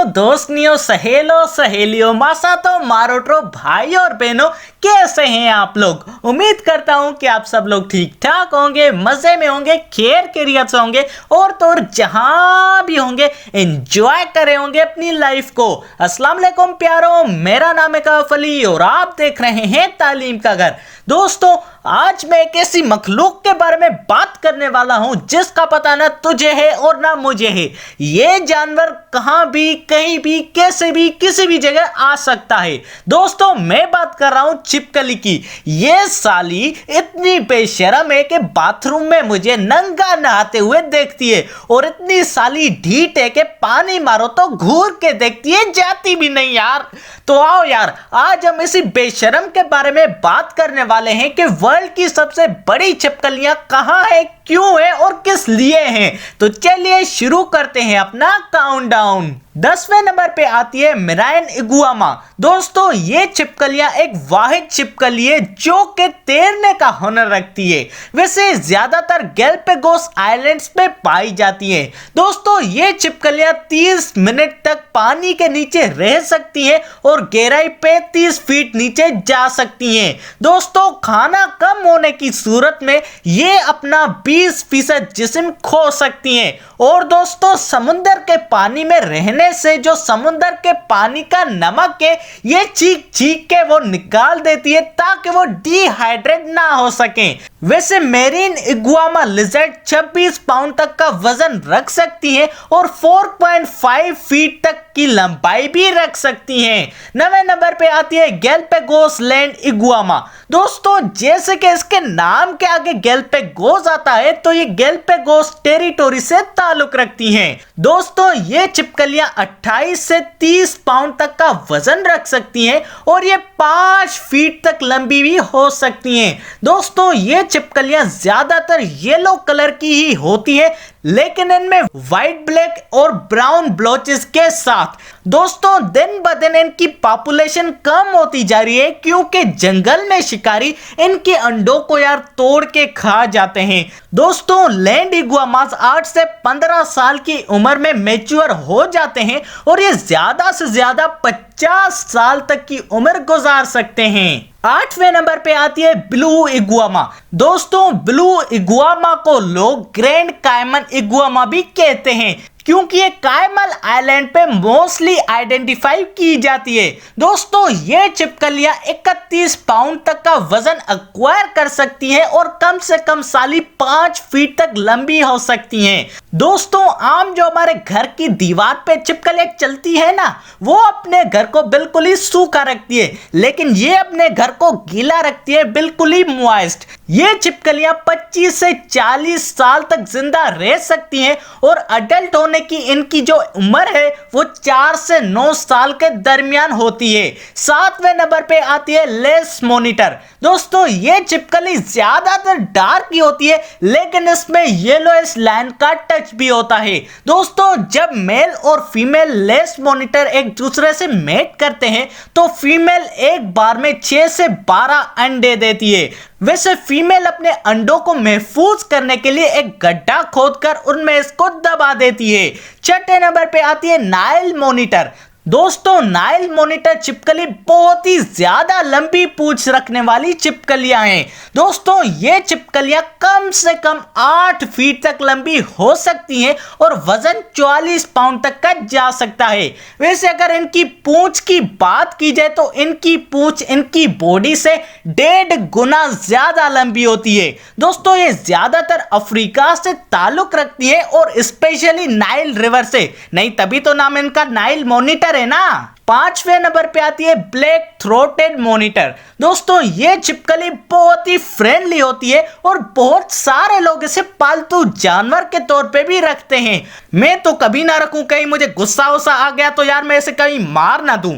दोस्तनियों, सहेलो सहेलियों, मासातो मारोटो, भाई और बहनों, कैसे हैं आप लोग। उम्मीद करता हूं कि आप सब लोग ठीक ठाक होंगे, मजे में होंगे, खैर खैरियत से होंगे और तो और जहां भी होंगे एंजॉय करे होंगे अपनी लाइफ को। अस्सलाम वालेकुम प्यारो, मेरा नाम है काफ अली और आप देख रहे हैं तालीम का घर। दोस्तों, आज मैं एक ऐसी मखलूक के बारे में बात करने वाला हूं जिसका पता ना तुझे है और ना मुझे है। ये जानवर कहां भी, कहीं भी, कैसे भी, किसी भी जगह आ सकता है। दोस्तों, मैं बात कर रहा हूं छिपकली की। ये साली इतनी बेशरम है कि बाथरूम में मुझे नंगा नहाते हुए देखती है और इतनी साली ढीठ है कि पानी मारो तो घूर के देखती है, जाती भी नहीं यार। तो आओ यार, आज हम इसी बेशरम के बारे में बात करने वाले हैं कि वर्ल्ड की सबसे बड़ी छिपकलियां कहां है, क्यों है और किस लिए हैं। तो चलिए शुरू करते हैं अपना काउंटडाउन। 10वें नंबर पे आती है मेराइन इगुआमा। दोस्तों, ये छिपकलियां एक वाहिद छिपकली है जो कि तैरने का हुनर रखती है। वैसे ज्यादातर गैलापागोस आइलैंड्स पे पाई जाती है। दोस्तों, ये छिपकलियां 30 मिनट तक पानी के नीचे रह सकती हैं और गहराई पे 30 फीट नीचे जा सकती हैं। दोस्तों, खाना कम होने की सूरत में ये अपना 20% जिस्म खो सकती हैं। और दोस्तों, समुद्र के पानी में रहने से जो समुद्र के पानी का नमक है ये चीख चीख के वो निकाल देती है ताकि वो डिहाइड्रेट ना हो सके। वैसे मेरीन इगुआमा लिजर्ड 26 पाउंड तक का वजन रख सकती है और 4.5 फीट तक की लंबाई भी रख सकती हैं। 9वें नंबर पे आती है गैलापागोस लैंड इगुआमा। दोस्तों, जैसे कि इसके नाम के आगे गैलापागोस आता है तो ये गैलापागोस टेरिटोरी से ताल्लुक रखती हैं। दोस्तों, ये छिपकलियां 28 से 30 पाउंड तक का वजन रख सकती हैं और ये 5 फीट तक लंबी भी हो सकती हैं। दोस्तों, ये छिपकलियां ज्यादातर येलो कलर की ही होती है लेकिन इनमें व्हाइट, ब्लैक और ब्राउन ब्लॉचेस के साथ। दोस्तों, दिन ब दिन इनकी पॉपुलेशन कम होती जा रही है क्योंकि जंगल में शिकारी इनके अंडों को यार तोड़ के खा जाते हैं। दोस्तों, लैंड इगुआमास 8 से 15 साल की उम्र में मैच्योर हो जाते हैं और ये ज्यादा से ज्यादा 50 साल तक की उम्र गुजार सकते हैं। 8वें नंबर पे आती है ब्लू इगुआमा। दोस्तों, ब्लू इगुआमा को लोग ग्रैंड कायमन इगुआमा भी कहते हैं क्योंकि ये कायमन आइलैंड पे मोस्टली आइडेंटिफाई की जाती है। दोस्तों, ये छिपकलियां 31 पाउंड तक का वजन एक्वायर कर सकती हैं और कम से कम साली 5 फीट तक लंबी हो सकती हैं। दोस्तों, आम जो हमारे घर की दीवार पे छिपकलियां चलती है ना, वो अपने घर को बिल्कुल ही सूखा रखती है लेकिन ये अपने घर को गीला रखती है, बिल्कुल ही मॉइस्ट। ये छिपकलियां 25 से 40 साल तक जिंदा रह सकती हैं और अडल्ट होने की इनकी जो उम्र है वो 4 से 9 साल के दरमियान होती है। 7वें नंबर पे आती है लेस मॉनिटर। दोस्तों, ये छिपकली ज्यादातर डार्क ही होती है लेकिन इसमें येलोइश लाइन का टच भी होता है। दोस्तों, जब मेल और फीमेल लेस मॉनिटर एक दूसरे से मेट करते हैं तो फीमेल एक बार में 6 से 12 अंडे देती है। वैसे फीमेल अपने अंडों को महफूज करने के लिए एक गड्ढा खोदकर उनमें इसको दबा देती है। 6ठे नंबर पे आती है नाइल मॉनिटर। दोस्तों, नाइल मॉनिटर छिपकली बहुत ही ज्यादा लंबी पूंछ रखने वाली छिपकलियां हैं। दोस्तों, ये छिपकलियां कम से कम 8 फीट तक लंबी हो सकती हैं और वजन 44 पाउंड तक का जा सकता है। वैसे अगर इनकी पूंछ की बात की जाए तो इनकी पूंछ इनकी बॉडी से 1.5 गुना ज्यादा लंबी होती है। दोस्तों, ये ज्यादातर अफ्रीका से ताल्लुक रखती है और स्पेशली नाइल रिवर से, नहीं तभी तो नाम इनका नाइल मॉनिटर है ना। 5वें नंबर पे आती है ब्लैक थ्रोटेड मॉनिटर। दोस्तों, ये छिपकली बहुत ही फ्रेंडली होती है और बहुत सारे लोग इसे पालतू जानवर के तौर पे भी रखते हैं। मैं तो कभी ना रखूं, कहीं मुझे गुस्सा वुस्सा आ गया तो यार मैं इसे कहीं मार ना दूं।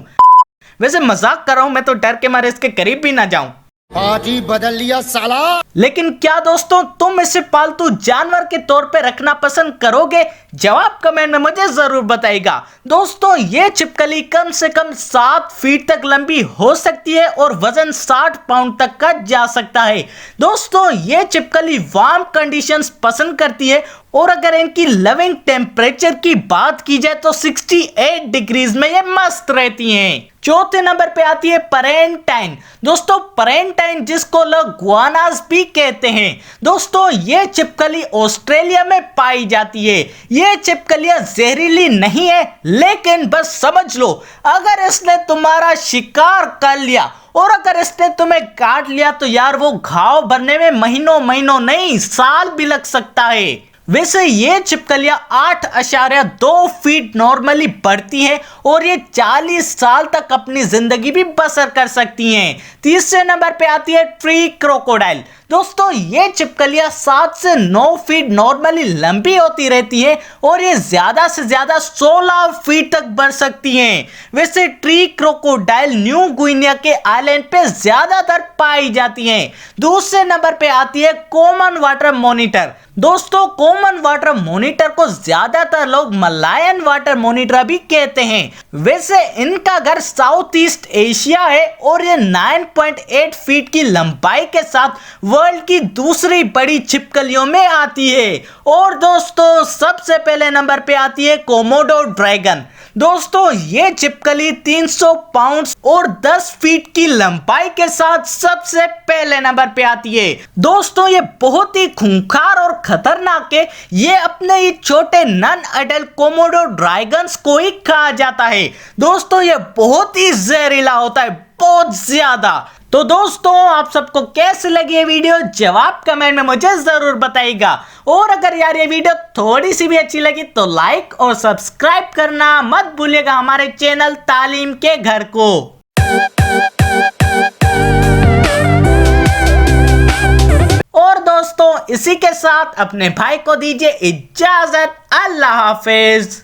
वैसे मजाक कर रहा हूं, मैं तो डर के मारे इसके करीब भी ना जाऊं। आज ही बदल लिया साला। लेकिन क्या दोस्तों, तुम इसे पालतू जानवर के तौर पे रखना पसंद करोगे जवाब कमेंट में मुझे जरूर बताइएगा। दोस्तों ये छिपकली कम से कम 7 फीट तक लंबी हो सकती है और वजन 60 पाउंड तक का जा सकता है। दोस्तों ये छिपकली वार्म कंडीशंस पसंद करती है और अगर इनकी लिविंग टेम्परेचर की बात की जाए तो 68 डिग्रीज में ये मस्त रहती हैं। चौथे नंबर पे आती है परेंटाइन। दोस्तों परेंटाइन जिसको लोग गुआनास भी कहते हैं, दोस्तों ये छिपकली ऑस्ट्रेलिया में पाई जाती है। ये छिपकलियां जहरीली नहीं है, लेकिन बस समझ लो अगर इसने तुम्हारा शिकार कर लिया और अगर इसने तुम्हें काट लिया तो यार वो घाव भरने में महीनों नहीं साल भी लग सकता है। वैसे ये छिपकलियां 8.2 फीट नॉर्मली बढ़ती हैं और ये 40 साल तक अपनी जिंदगी भी बसर कर सकती हैं। तीसरे नंबर पे आती है ट्री क्रोकोडाइल। दोस्तों ये छिपकलियां 7 से 9 फीट नॉर्मली लंबी होती रहती है और ये ज्यादा से ज्यादा 16 फीट तक बढ़ सकती हैं। वैसे ट्री क्रोकोडाइल न्यू गुइनिया के आइलैंड पे ज्यादातर पाई जाती हैं। दूसरे नंबर पे आती है कॉमन वाटर मॉनिटर। दोस्तों कॉमन वाटर मॉनिटर को ज्यादातर लोग मलायन वाटर मॉनिटर भी कहते हैं। वैसे इनका घर साउथ ईस्ट एशिया है और ये 9.8 फीट की लंबाई के साथ वर्ल्ड की दूसरी बड़ी छिपकलियों में आती है। और दोस्तों सबसे पहले नंबर पे आती है कोमोडो ड्रैगन। दोस्तों ये छिपकली 300 पाउंड और 10 फीट की लंबाई के साथ सबसे पहले नंबर पे आती है। दोस्तों ये बहुत ही खूंखार और खतरनाक है। ये अपने ही छोटे नन अडल्ट कोमोडो ड्रैगन्स को ही खा जाता है। दोस्तों ये बहुत ही जहरीला होता है, बहुत ज्यादा। तो दोस्तों आप सबको कैसी लगी ये वीडियो जवाब कमेंट में मुझे जरूर बताइएगा। और अगर यार ये वीडियो थोड़ी सी भी अच्छी लगी तो लाइक और सब्सक्राइब करना मत भूलिएगा हमारे चैनल तालीम के घर को। और दोस्तों इसी के साथ अपने भाई को दीजिए इजाजत। अल्लाह हाफिज।